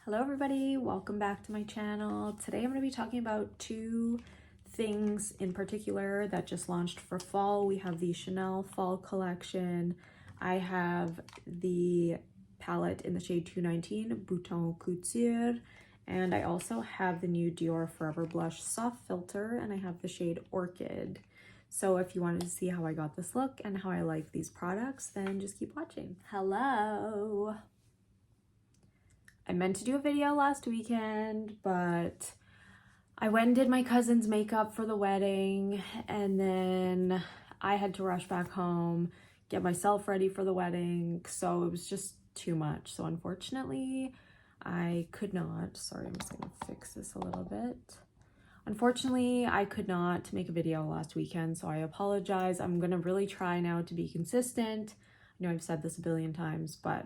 Hello everybody, welcome back to my channel. Today I'm going to be talking about two things in particular that just launched for fall. We have the Chanel fall collection. I have the palette in the shade 219, Boutons Couture, and I also have the new Dior Forever Blush Soft Filter, and I have the shade Orchid. So if you wanted to see how I got this look and how I like these products, then just keep watching. Hello! I meant to do a video last weekend, but I went and did my cousin's makeup for the wedding, and then I had to rush back home, get myself ready for the wedding, so it was just too much. So unfortunately, I could not, sorry, I'm just gonna fix this a little bit. Unfortunately, I could not make a video last weekend, so I apologize. I'm gonna really try now to be consistent. I know I've said this a billion times, but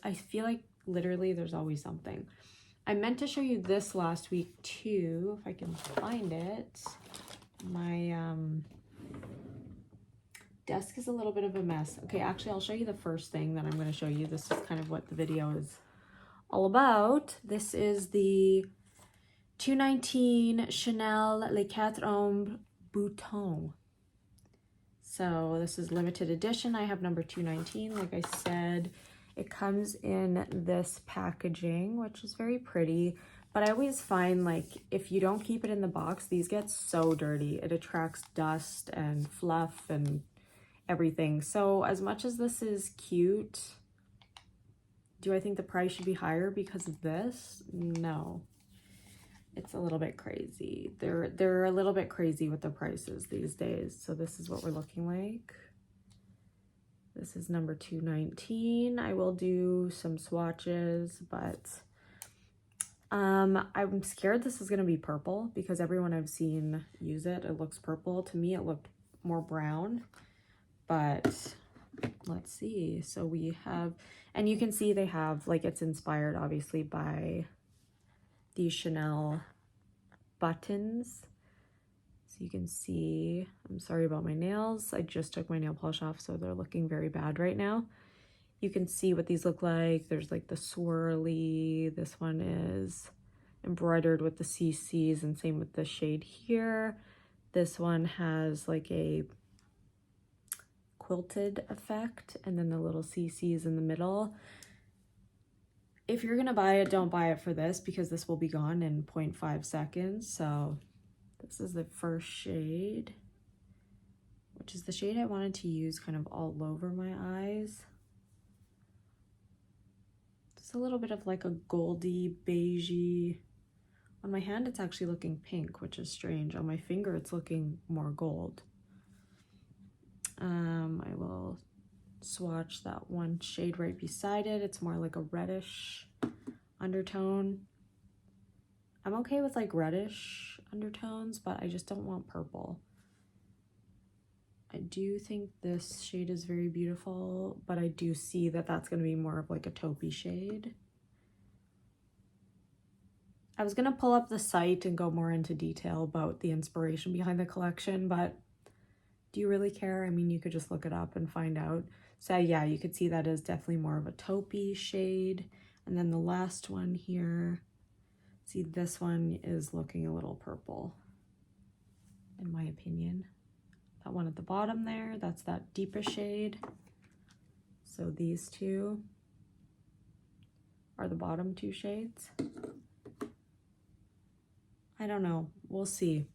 I feel like literally there's always something. I meant to show you this last week too, if I can find it. My desk is a little bit of a mess. Okay, actually I'll show you the first thing that I'm going to show you. This is kind of what the video is all about. This is the 219 Chanel Les Quatre Ombres Boutons. So this is limited edition. I have number 219, like I said. It comes in this packaging, which is very pretty, but I always find like if you don't keep it in the box, these get so dirty. It attracts dust and fluff and everything. So as much as this is cute, do I think the price should be higher because of this? No. It's a little bit crazy. They're a little bit crazy with the prices these days. So this is what we're looking like. This is number 219. I will do some swatches, but I'm scared this is going to be purple because everyone I've seen use it, it looks purple. To me, it looked more brown, but let's see. So we have, and you can see they have, like, it's inspired obviously by these Chanel buttons. So you can see, I'm sorry about my nails. I just took my nail polish off, so they're looking very bad right now. You can see what these look like. There's like the swirly, this one is embroidered with the CCs, and same with the shade here. This one has like a quilted effect, and then the little CCs in the middle. If you're gonna buy it, don't buy it for this because this will be gone in 0.5 seconds. So this is the first shade, which is the shade I wanted to use kind of all over my eyes. It's a little bit of like a goldy, beigey. On my hand, it's actually looking pink, which is strange. On my finger, it's looking more gold. I will swatch that one shade right beside it. It's more like a reddish undertone. I'm okay with like reddish undertones, but I just don't want purple. I do think this shade is very beautiful, but I do see that that's going to be more of like a taupey shade. I was going to pull up the site and go more into detail about the inspiration behind the collection, but do you really care? I mean, you could just look it up and find out. So yeah, you could see that is definitely more of a taupey shade. And then the last one here, see, this one is looking a little purple, in my opinion. That one at the bottom there, that's that deepest shade. So these two are the bottom two shades. I don't know, we'll see.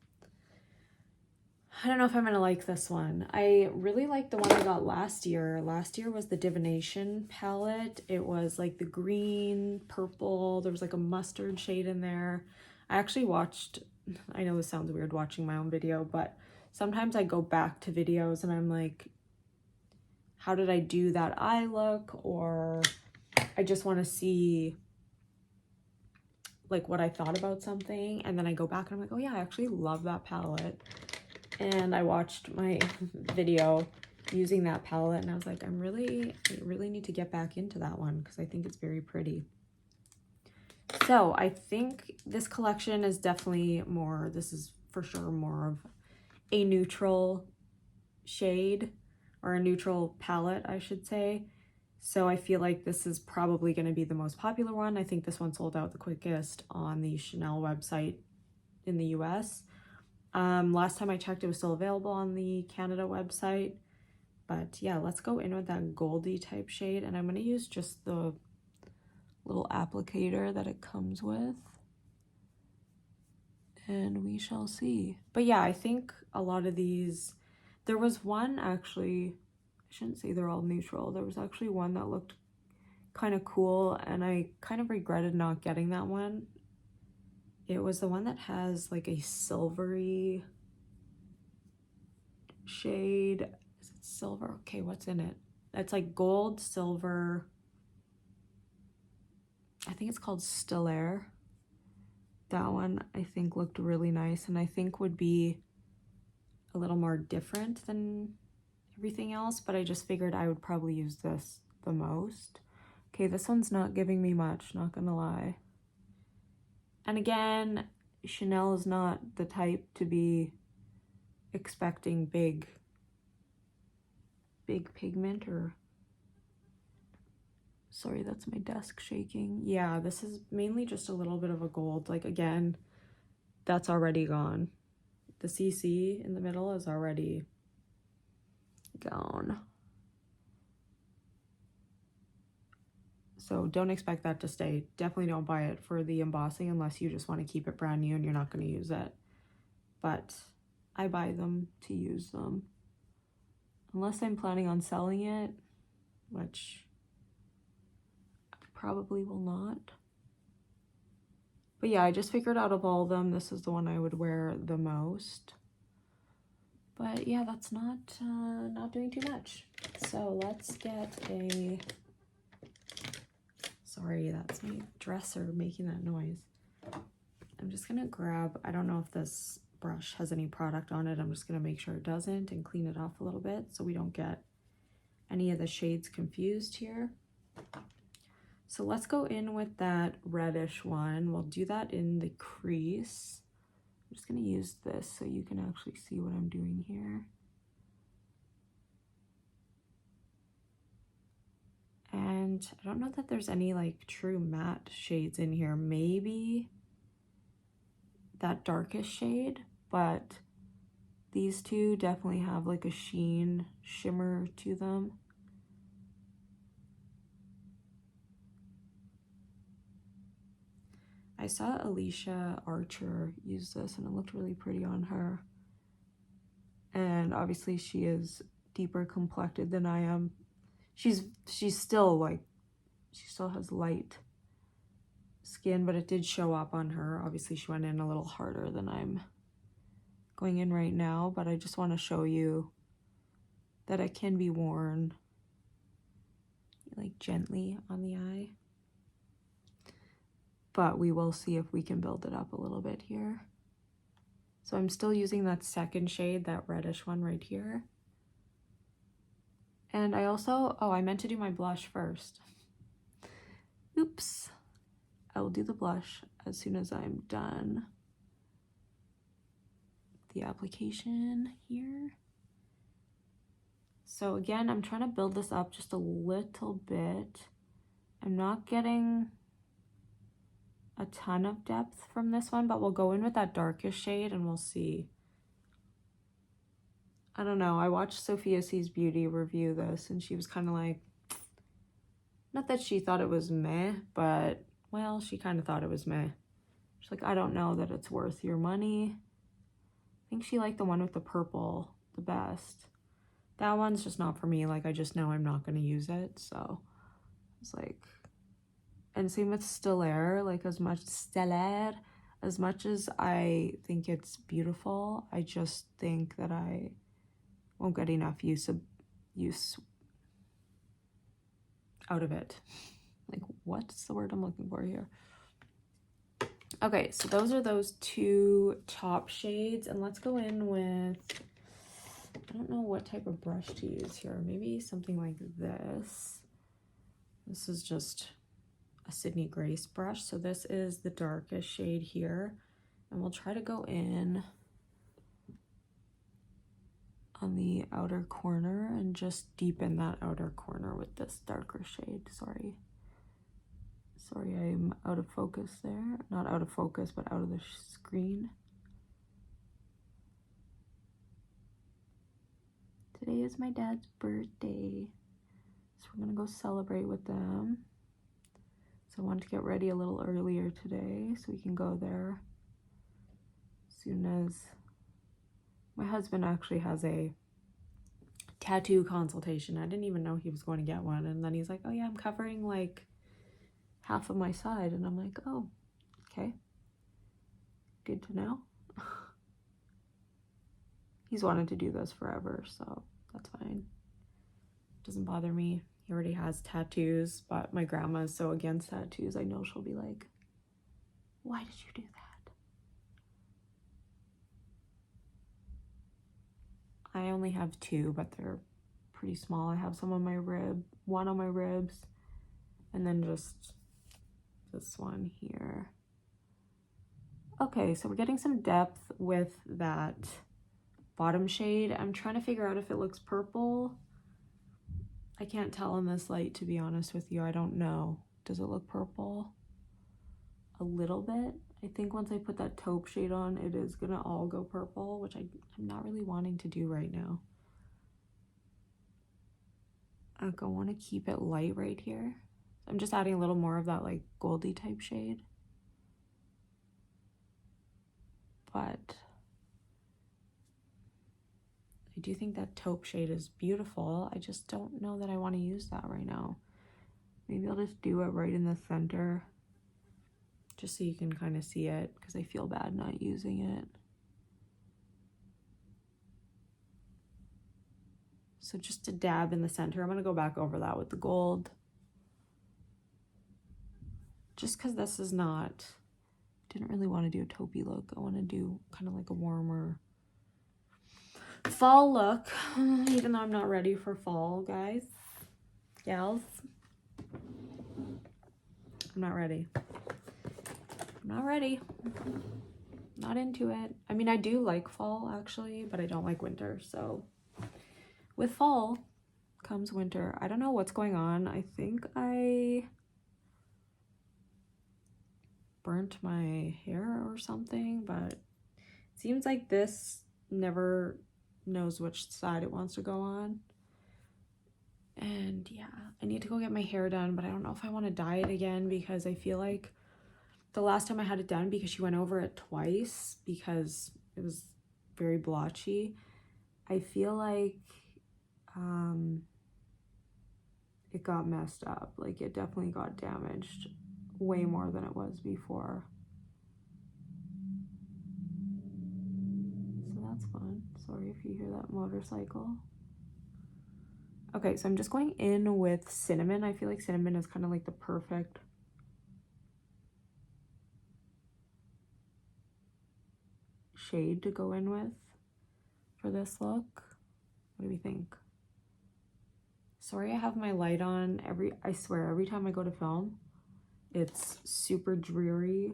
I don't know if I'm gonna like this one. I really like the one I got last year. Last year was the Divination palette. It was like the green, purple, there was like a mustard shade in there. I actually watched, I know this sounds weird watching my own video, but sometimes I go back to videos and I'm like, how did I do that eye look? Or I just want to see like what I thought about something, and then I go back and I'm like, oh yeah, I actually love that palette. And I watched my video using that palette and I was like, I really need to get back into that one because I think it's very pretty. So I think this collection is definitely more, this is for sure more of a neutral shade, or a neutral palette, I should say. So I feel like this is probably going to be the most popular one. I think this one sold out the quickest on the Chanel website in the US. Last time I checked, it was still available on the Canada website. But yeah, let's go in with that goldy type shade. And I'm going to use just the little applicator that it comes with. And we shall see. But yeah, I think a lot of these, there was one actually, I shouldn't say they're all neutral. There was actually one that looked kind of cool and I kind of regretted not getting that one. It was the one that has like a silvery shade. Is it silver? Okay, what's in it? It's like gold, silver. I think it's called Stellaire. That one I think looked really nice and I think would be a little more different than everything else, but I just figured I would probably use this the most. Okay, this one's not giving me much, not gonna lie. And again, Chanel is not the type to be expecting big pigment or... Sorry, that's my desk shaking. Yeah, this is mainly just a little bit of a gold. Like, again, that's already gone. The CC in the middle is already gone. So don't expect that to stay. Definitely don't buy it for the embossing unless you just want to keep it brand new and you're not going to use it. But I buy them to use them. Unless I'm planning on selling it, which I probably will not. But yeah, I just figured out of all of them, this is the one I would wear the most. But yeah, that's not doing too much. So let's get a... Sorry, that's my dresser making that noise. I'm just gonna grab, I don't know if this brush has any product on it. I'm just gonna make sure it doesn't and clean it off a little bit so we don't get any of the shades confused here. So let's go in with that reddish one. We'll do that in the crease. I'm just gonna use this so you can actually see what I'm doing here. And I don't know that there's any like true matte shades in here. Maybe that darkest shade, but these two definitely have like a sheen, shimmer to them. I saw Alicia Archer use this and it looked really pretty on her. And obviously she is deeper complected than I am. She's still like, she still has light skin, but it did show up on her. Obviously she went in a little harder than I'm going in right now, but I just want to show you that it can be worn like gently on the eye. But we will see if we can build it up a little bit here. So I'm still using that second shade, that reddish one right here. And I also, oh, I meant to do my blush first. Oops. I will do the blush as soon as I'm done the application here. So again, I'm trying to build this up just a little bit. I'm not getting a ton of depth from this one, but we'll go in with that darkest shade and we'll see. I don't know, I watched Sophia C's Beauty review this and she was kind of like, not that she thought it was meh, but well, she kind of thought it was meh. She's like, I don't know that it's worth your money. I think she liked the one with the purple the best. That one's just not for me. Like, I just know I'm not going to use it, so it's like... And same with Stellaire, like as much as I think it's beautiful, I just think that I won't get enough use out of it. Like, what's the word I'm looking for here? Okay, so those are those two top shades, and let's go in with, I don't know what type of brush to use here. Maybe something like this. This is just a Sydney Grace brush. So this is the darkest shade here. And we'll try to go in on the outer corner and just deepen that outer corner with this darker shade. Sorry, I'm out of focus there. Not out of focus, but out of the screen. Today is my dad's birthday, so we're gonna go celebrate with them. So I wanted to get ready a little earlier today so we can go there as soon as my husband actually has a tattoo consultation. I didn't even know he was going to get one, and then he's like, oh yeah, I'm covering like half of my side, and I'm like, oh, okay, good to know. He's wanted to do this forever, so that's fine. Doesn't bother me. He already has tattoos, but my grandma is so against tattoos. I know she'll be like, why did you do that? I only have 2, but they're pretty small. I have some on my rib, 1 on my ribs, and then just this one here. Okay, so we're getting some depth with that bottom shade. I'm trying to figure out if it looks purple. I can't tell in this light, to be honest with you. I don't know. Does it look purple? A little bit. I think once I put that taupe shade on, it is gonna all go purple, which I'm not really wanting to do right now. I want to keep it light right here. I'm just adding a little more of that like goldy type shade. But I do think that taupe shade is beautiful. I just don't know that I want to use that right now. Maybe I'll just do it right in the center, just so you can kind of see it, because I feel bad not using it. So just a dab in the center. I'm going to go back over that with the gold. Just because this is not, didn't really want to do a taupey look. I want to do kind of like a warmer fall look, even though I'm not ready for fall, guys, gals. I'm not ready. I'm not ready. Not into it. I mean, I do like fall actually, but I don't like winter. So with fall comes winter. I don't know what's going on. I think I burnt my hair or something, but it seems like this never knows which side it wants to go on. And yeah, I need to go get my hair done, but I don't know if I want to dye it again, because I feel like the last time I had it done, because she went over it twice because it was very blotchy, I feel like it got messed up. Like it definitely got damaged way more than it was before. So that's fun. Sorry if you hear that motorcycle. Okay, so I'm just going in with cinnamon. I feel like cinnamon is kind of like the perfect shade to go in with for this look. What do we think? Sorry, I have my light on. I swear, every time I go to film, it's super dreary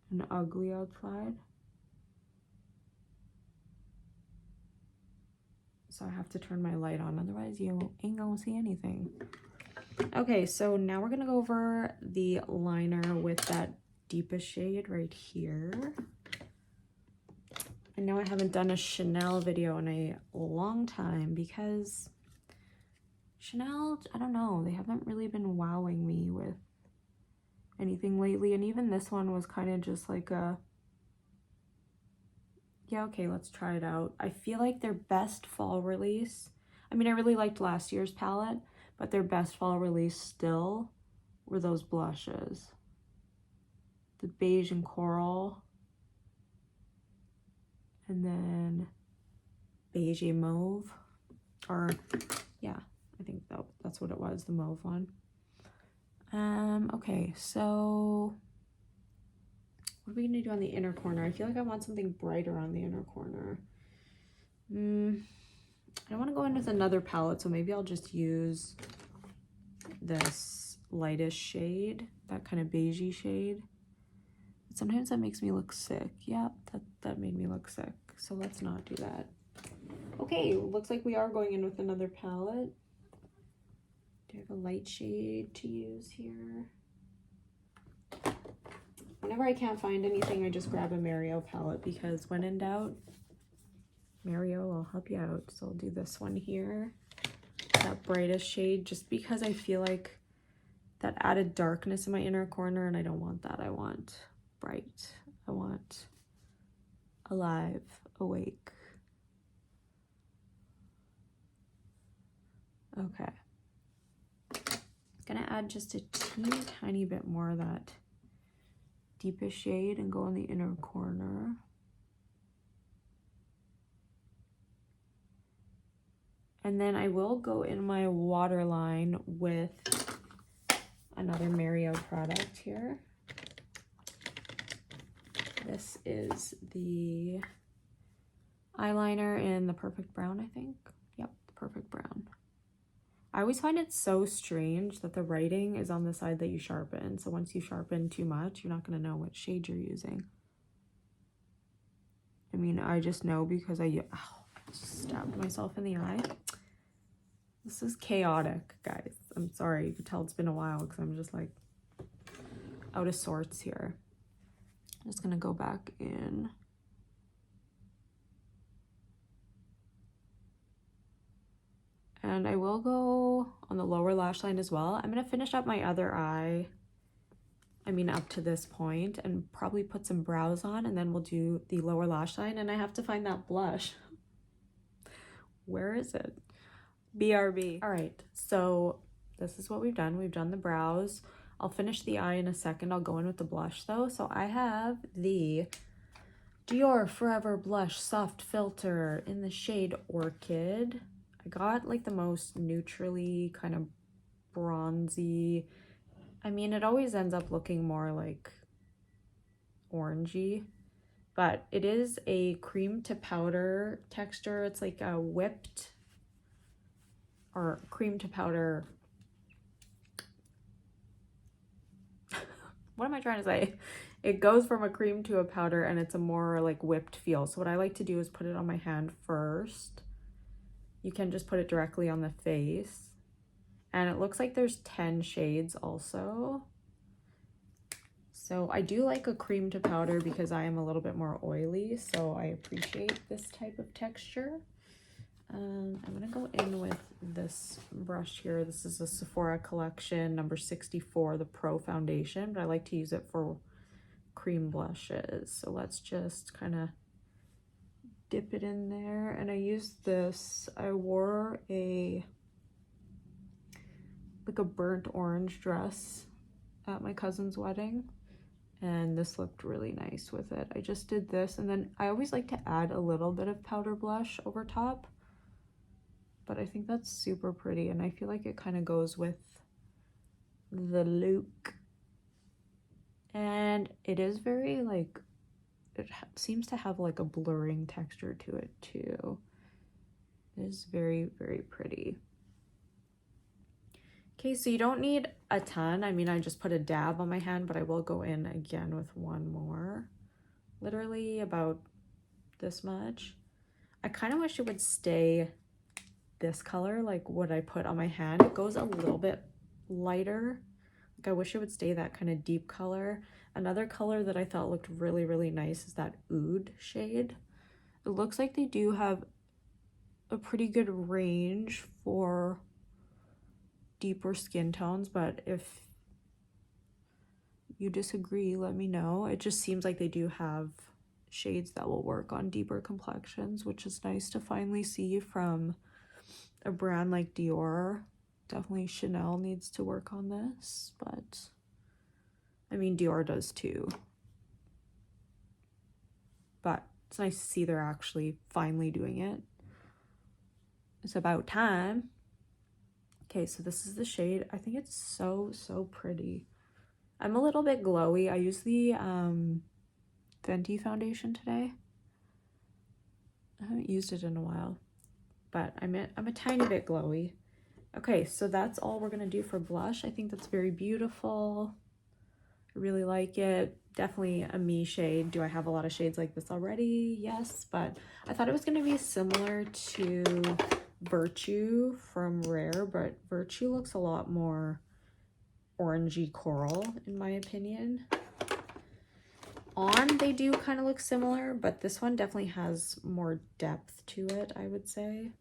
and ugly outside. So I have to turn my light on, otherwise you ain't gonna see anything. Okay, so now we're gonna go over the liner with that deepest shade right here. I know I haven't done a Chanel video in a long time because Chanel, I don't know, they haven't really been wowing me with anything lately. And even this one was kind of just like a, yeah, okay, let's try it out. I feel like their best fall release, I mean, I really liked last year's palette, but their best fall release still were those blushes. The beige and coral, and then beige and mauve, or yeah, I think that's what it was, the mauve one. Okay, so what are we gonna do on the inner corner? I feel like I want something brighter on the inner corner. I don't want to go in with another palette, so maybe I'll just use this lightest shade, that kind of beigey shade. Sometimes that makes me look sick. Yeah, that made me look sick, so let's not do that. Okay, looks like we are going in with another palette. Do I have a light shade to use here? Whenever I can't find anything, I just grab a Mario palette because when in doubt, Mario will help you out. So I'll do this one here, that brightest shade, just because I feel like that added darkness in my inner corner, and I don't want that. I want bright. I want alive, awake. Okay. Gonna add just a teeny tiny bit more of that deepest shade and go on the inner corner. And then I will go in my waterline with another Mario product here. This is the eyeliner in the Perfect Brown, I think. Yep, the Perfect Brown. I always find it so strange that the writing is on the side that you sharpen. So once you sharpen too much, you're not going to know what shade you're using. I mean, I just know because I stabbed myself in the eye. This is chaotic, guys. I'm sorry. You can tell it's been a while because I'm just like out of sorts here. I'm just going to go back in. And I will go on the lower lash line as well. I'm going to finish up my other eye, I mean up to this point, and probably put some brows on, and then we'll do the lower lash line. And I have to find that blush. Where is it? BRB. All right, so this is what we've done. We've done the brows. I'll finish the eye in a second. I'll go in with the blush though. So I have the Dior Forever Blush Soft Filter in the shade Orchid. I got like the most neutrally kind of bronzy. I mean, it always ends up looking more like orangey, but it is a cream to powder texture. It's like a whipped or cream to powder. What am I trying to say? It goes from a cream to a powder, and it's a more like whipped feel. So what I like to do is put it on my hand first. You can just put it directly on the face. And it looks like there's 10 shades also. So I do like a cream to powder because I am a little bit more oily. So I appreciate this type of texture. I'm going to go in with this brush here. This is a Sephora collection, number 64, the Pro Foundation. But I like to use it for cream blushes. So let's just kind of dip it in there. And I used this, I wore a burnt orange dress at my cousin's wedding, and this looked really nice with it. I just did this, and then I always like to add a little bit of powder blush over top, but I think that's super pretty, and I feel like it kind of goes with the look. And it is very like, it seems to have like a blurring texture to it too. It is very, very pretty. Okay, so you don't need a ton. I mean, I just put a dab on my hand, but I will go in again with one more. Literally about this much. I kind of wish it would stay this color, like what I put on my hand. It goes a little bit lighter. Like I wish it would stay that kind of deep color. Another color that I thought looked really, really nice is that Oud shade. It looks like they do have a pretty good range for deeper skin tones, but if you disagree, let me know. It just seems like they do have shades that will work on deeper complexions, which is nice to finally see from a brand like Dior. Definitely Chanel needs to work on this, but I mean Dior does too. But it's nice to see they're actually finally doing it. It's about time. Okay, so this is the shade. I think it's so, so pretty. I'm a little bit glowy. I use the Fenty foundation today. I haven't used it in a while, but I'm a tiny bit glowy. Okay, so that's all we're gonna do for blush. I think that's very beautiful. I really like it. Definitely a me shade. Do I have a lot of shades like this already? Yes, but I thought it was going to be similar to Virtue from Rare, but Virtue looks a lot more orangey coral in my opinion. On, they do kind of look similar, but this one definitely has more depth to it, I would say.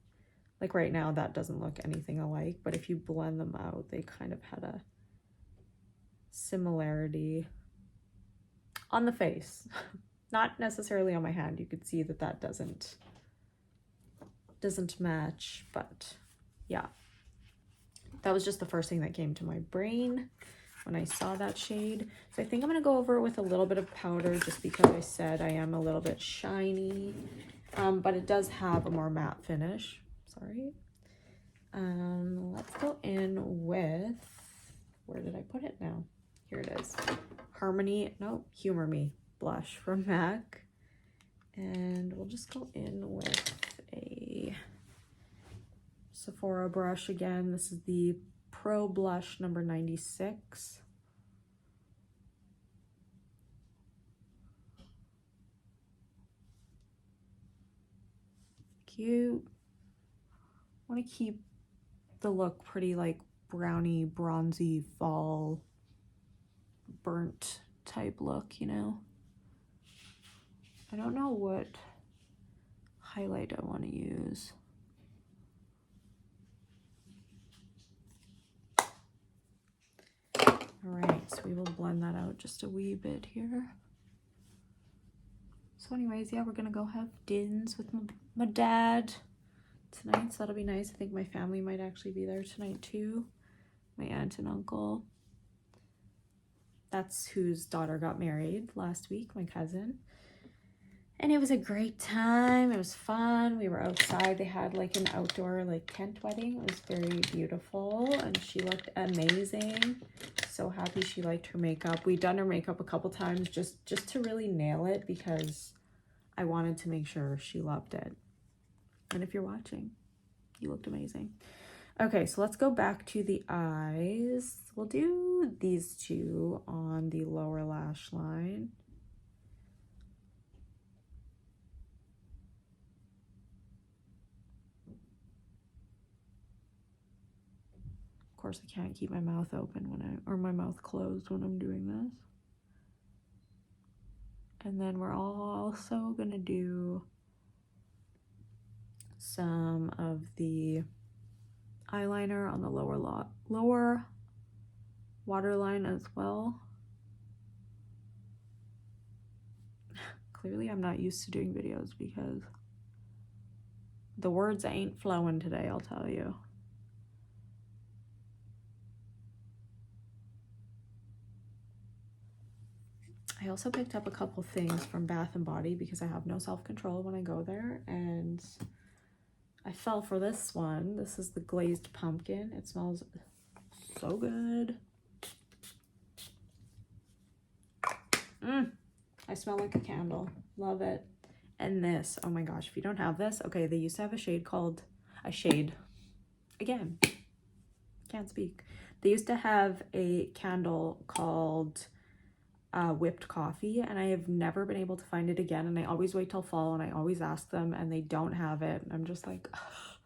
Like right now, that doesn't look anything alike, but if you blend them out, they kind of had a similarity on the face. Not necessarily on my hand. You could see that that doesn't match, but yeah. That was just the first thing that came to my brain when I saw that shade. So I think I'm going to go over it with a little bit of powder just because I said I am a little bit shiny, but it does have a more matte finish. Sorry. Let's go in with, where did I put it now? Here it is. Humor Me blush from MAC. And we'll just go in with a Sephora brush again. This is the Pro Blush number 96. Cute. I want to keep the look pretty like browny, bronzy, fall, burnt type look, you know? I don't know what highlight I want to use. All right, so we will blend that out just a wee bit here. So anyways, yeah, we're gonna go have dinners with my dad tonight, so that'll be nice. I think my family might actually be there tonight too. My aunt and uncle. That's whose daughter got married last week, my cousin. And it was a great time. It was fun. We were outside. They had like an outdoor like tent wedding. It was very beautiful and she looked amazing. So happy she liked her makeup. We'd done her makeup a couple times just to really nail it because I wanted to make sure she loved it. And if you're watching, you looked amazing. Okay, so let's go back to the eyes. We'll do these two on the lower lash line. Of course, I can't keep my mouth open or my mouth closed when I'm doing this. And then we're also gonna do some of the eyeliner on the lower waterline as well. Clearly, I'm not used to doing videos because the words ain't flowing today, I'll tell you. I also picked up a couple things from Bath & Body because I have no self-control when I go there, and I fell for this one. This is the glazed pumpkin. It smells so good. I smell like a candle. Love it. And this, oh my gosh, if you don't have this, okay, they used to have a shade called, again, can't speak. They used to have a candle called whipped coffee, and I have never been able to find it again, and I always wait till fall and I always ask them and they don't have it, and I'm just like, ugh.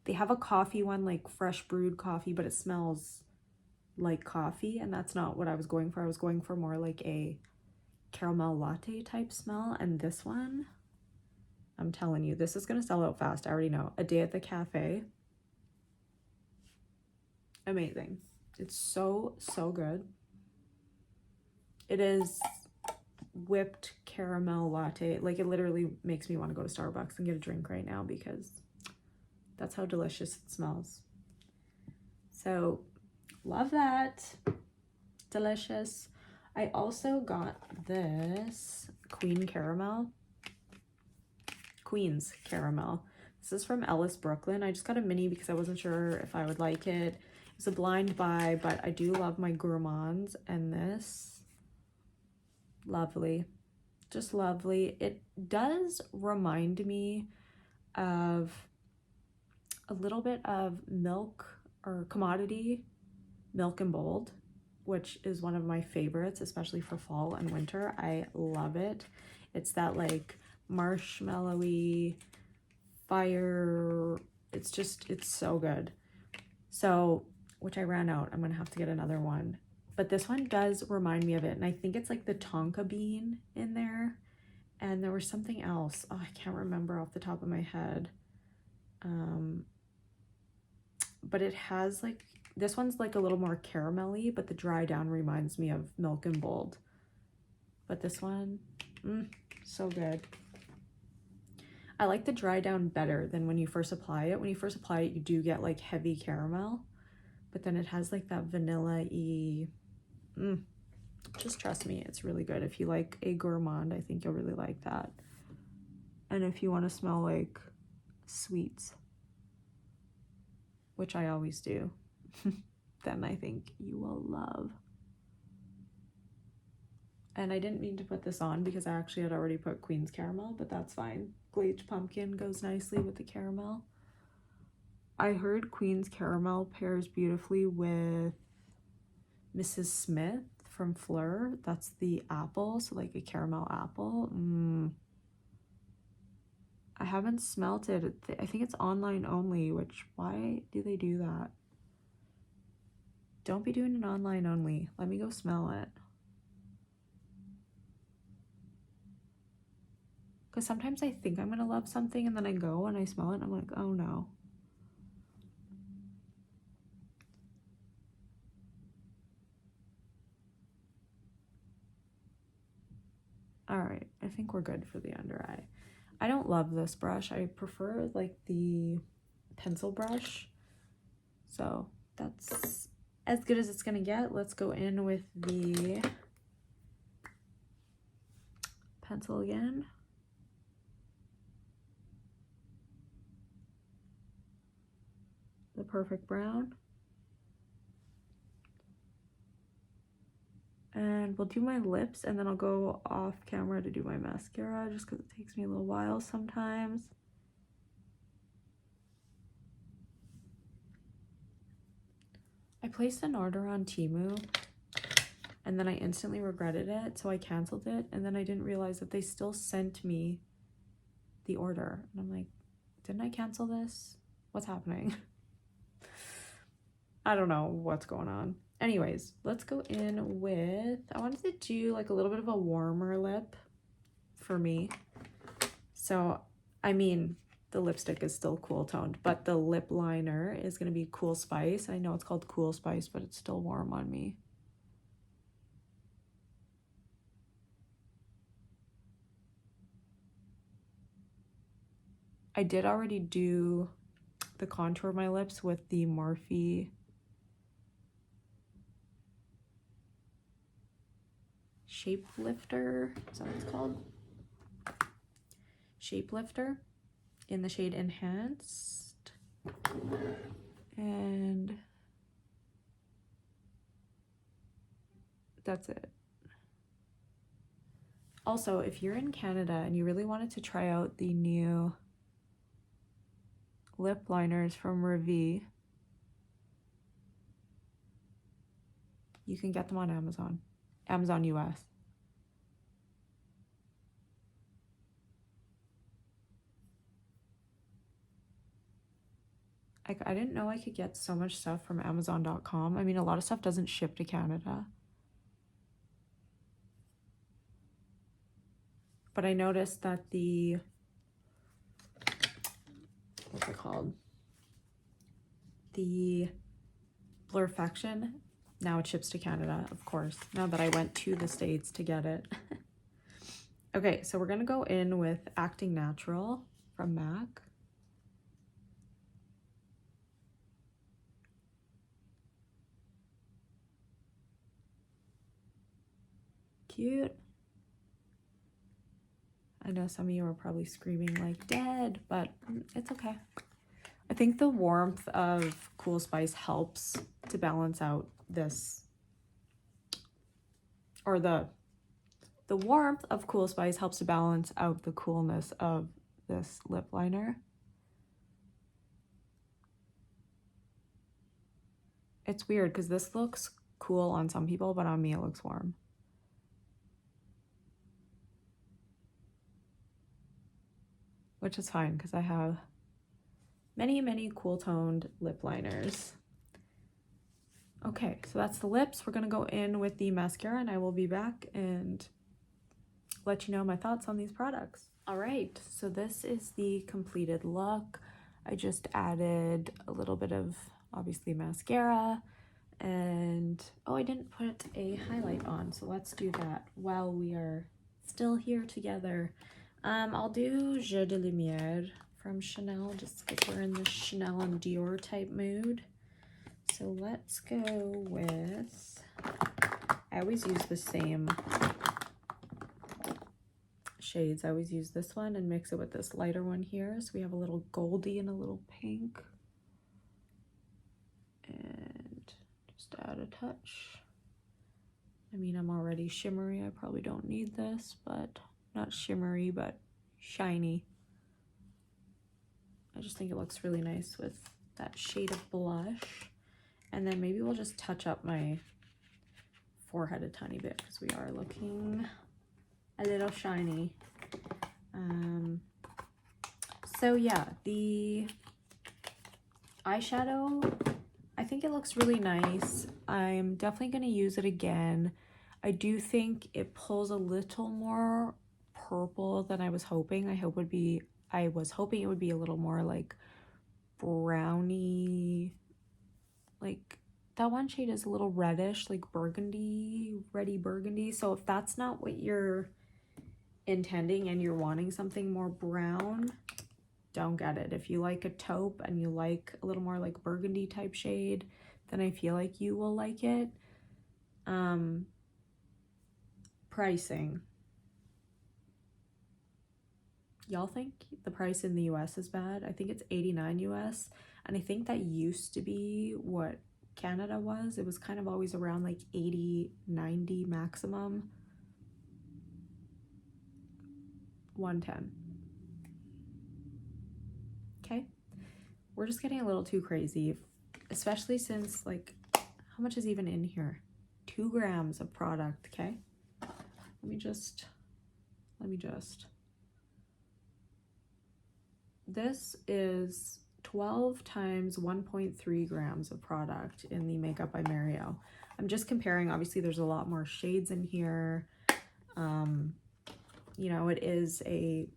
They have a coffee one, like fresh brewed coffee, but it smells like coffee, and that's not what I was going for. I was going for more like a caramel latte type smell, and this one, I'm telling you, this is gonna sell out fast. I already know. A Day at the Cafe, amazing. It's so good. It is whipped caramel latte. Like, it literally makes me want to go to Starbucks and get a drink right now because that's how delicious it smells. So, love that. Delicious. I also got this Queen's Caramel. This is from Ellis Brooklyn. I just got a mini because I wasn't sure if I would like it. It's a blind buy, but I do love my gourmands, and this, lovely, just lovely. It does remind me of a little bit of Milk or Commodity Milk and Bold. which is one of my favorites, especially for fall and winter. I love it. It's that like marshmallowy fire. It's so good. So, which I ran out. I'm gonna have to get another one. But this one does remind me of it. And I think it's like the tonka bean in there. And there was something else. Oh, I can't remember off the top of my head. But it has like, this one's like a little more caramelly, but the dry down reminds me of Milk and Bold. But this one, so good. I like the dry down better than when you first apply it. When you first apply it, you do get like heavy caramel, but then it has like that vanilla-y. Just trust me, it's really good. If you like a gourmand, I think you'll really like that. And if you want to smell like sweets, which I always do, then I think you will love. And I didn't mean to put this on because I actually had already put Queen's Caramel, but that's fine. Glazed Pumpkin goes nicely with the caramel. I heard Queen's Caramel pairs beautifully with Mrs. Smith from Fleur. That's the apple, so like a caramel apple. I haven't smelt it. I think it's online only, which why do they do that? Don't be doing it online only. Let me go smell it. Because sometimes I think I'm going to love something and then I go and I smell it and I'm like, oh no. All right, I think we're good for the under eye. I don't love this brush. I prefer like the pencil brush. So that's as good as it's going to get. Let's go in with the pencil again. The Perfect Brown. And we'll do my lips and then I'll go off camera to do my mascara just because it takes me a little while sometimes. I placed an order on Temu and then I instantly regretted it, so I canceled it, and then I didn't realize that they still sent me the order. And I'm like, didn't I cancel this? What's happening? I don't know what's going on. Anyways, let's go in with, I wanted to do like a little bit of a warmer lip for me. So, I mean, the lipstick is still cool toned, but the lip liner is going to be Cool Spice. I know it's called Cool Spice, but it's still warm on me. I did already do the contour of my lips with the Morphe Shape Lifter. Is that what it's called? Shape Lifter in the shade Enhanced. And that's it. Also, if you're in Canada and you really wanted to try out the new lip liners from Rach, you can get them on Amazon US. I didn't know I could get so much stuff from Amazon.com. I mean, a lot of stuff doesn't ship to Canada. But I noticed that the, what's it called? The Blurfection, now it ships to Canada, of course, now that I went to the States to get it. Okay, so we're gonna go in with Acting Natural from MAC. Cute. I know some of you are probably screaming like dead, but it's okay. I think the warmth of Cool Spice helps to balance out this, or the warmth of Cool Spice helps to balance out the coolness of this lip liner. It's weird because this looks cool on some people, but on me it looks warm. Which is fine because I have many cool toned lip liners. Okay, so that's the lips. We're gonna go in with the mascara and I will be back and let you know my thoughts on these products. All right, so this is the completed look. I just added a little bit of, obviously, mascara, and oh, I didn't put a highlight on, so let's do that while we are still here together. I'll do Jeu de Lumière from Chanel, just because we're in the Chanel and Dior type mood. So let's go with, I always use the same shades. I always use this one and mix it with this lighter one here. So we have a little goldy and a little pink. And just add a touch. I mean, I'm already shimmery. I probably don't need this, but not shimmery, but shiny. I just think it looks really nice with that shade of blush. And then maybe we'll just touch up my forehead a tiny bit because we are looking a little shiny. So yeah, the eyeshadow, I think it looks really nice. I'm definitely going to use it again. I do think it pulls a little more purple than I was hoping. I was hoping it would be a little more like browny, like that one shade is a little reddish, like reddy burgundy. So if that's not what you're intending and you're wanting something more brown, don't get it. If you like a taupe and you like a little more like burgundy type shade, then I feel like you will like it. Pricing. Y'all think the price in the US is bad? I think it's $89 US, and I think that used to be what Canada was. It was kind of always around like 80, 90 maximum. 110. Okay, we're just getting a little too crazy, especially since, like, how much is even in here? 2 grams of product. Okay, let me just this is 12 times 1.3 grams of product in the Makeup by Mario. I'm just comparing. Obviously there's a lot more shades in here. You know, it is a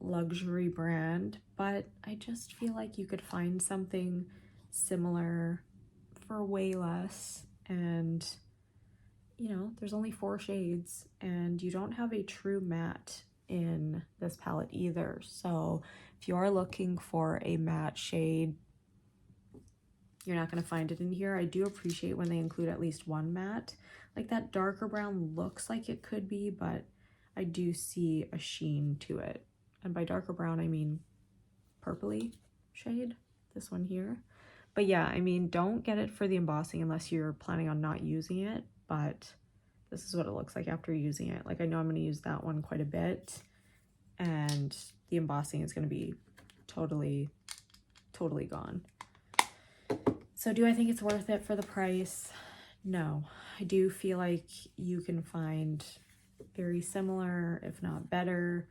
luxury brand, but I just feel like you could find something similar for way less. And you know, there's only 4 shades and you don't have a true matte in this palette either. So if you are looking for a matte shade, you're not going to find it in here. I do appreciate when they include at least one matte. Like that darker brown looks like it could be, but I do see a sheen to it. And by darker brown, I mean purpley shade, this one here. But yeah, I mean, don't get it for the embossing unless you're planning on not using it, but this is what it looks like after using it. Like, I know I'm going to use that one quite a bit, and the embossing is going to be totally gone. So do I think it's worth it for the price? No. I do feel like you can find very similar, if not better,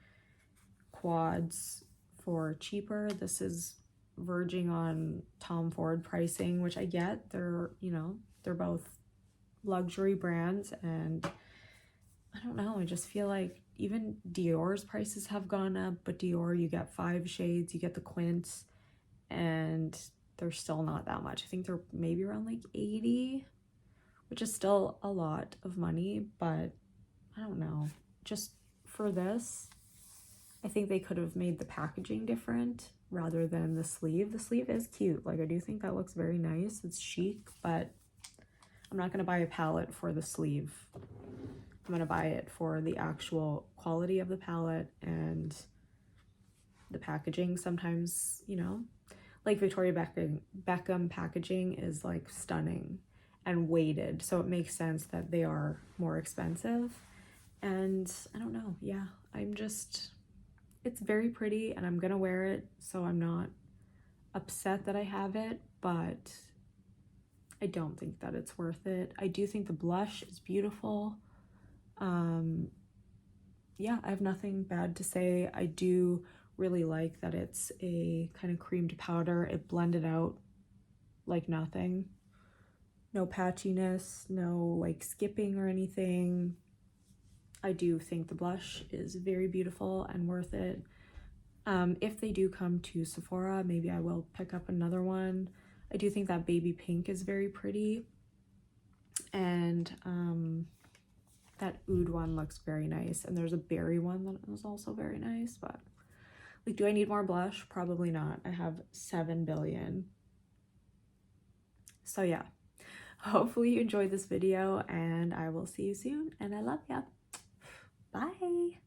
quads for cheaper. This is verging on Tom Ford pricing, which I get. They're, you know, they're both luxury brands, and I don't know, I just feel like even Dior's prices have gone up, but Dior, you get 5 shades, you get the quints, and they're still not that much. I think they're maybe around like 80, which is still a lot of money, but I don't know, just for this, I think they could have made the packaging different rather than the sleeve. The sleeve is cute. Like, I do think that looks very nice. It's chic, but I'm not going to buy a palette for the sleeve. I'm going to buy it for the actual quality of the palette and the packaging. Sometimes, you know, like Victoria Beckham packaging is like stunning and weighted, so it makes sense that they are more expensive. And I don't know, yeah, I'm just, it's very pretty and I'm gonna wear it, so I'm not upset that I have it, but I don't think that it's worth it. I do think the blush is beautiful. Yeah, I have nothing bad to say. I do really like that it's a kind of creamed powder. It blended out like nothing. No patchiness, no like skipping or anything. I do think the blush is very beautiful and worth it. If they do come to Sephora, maybe I will pick up another one. I do think that baby pink is very pretty. And that oud one looks very nice. And there's a berry one that is also very nice. But like, do I need more blush? Probably not. I have 7 billion. So yeah, hopefully you enjoyed this video and I will see you soon. And I love ya. Bye.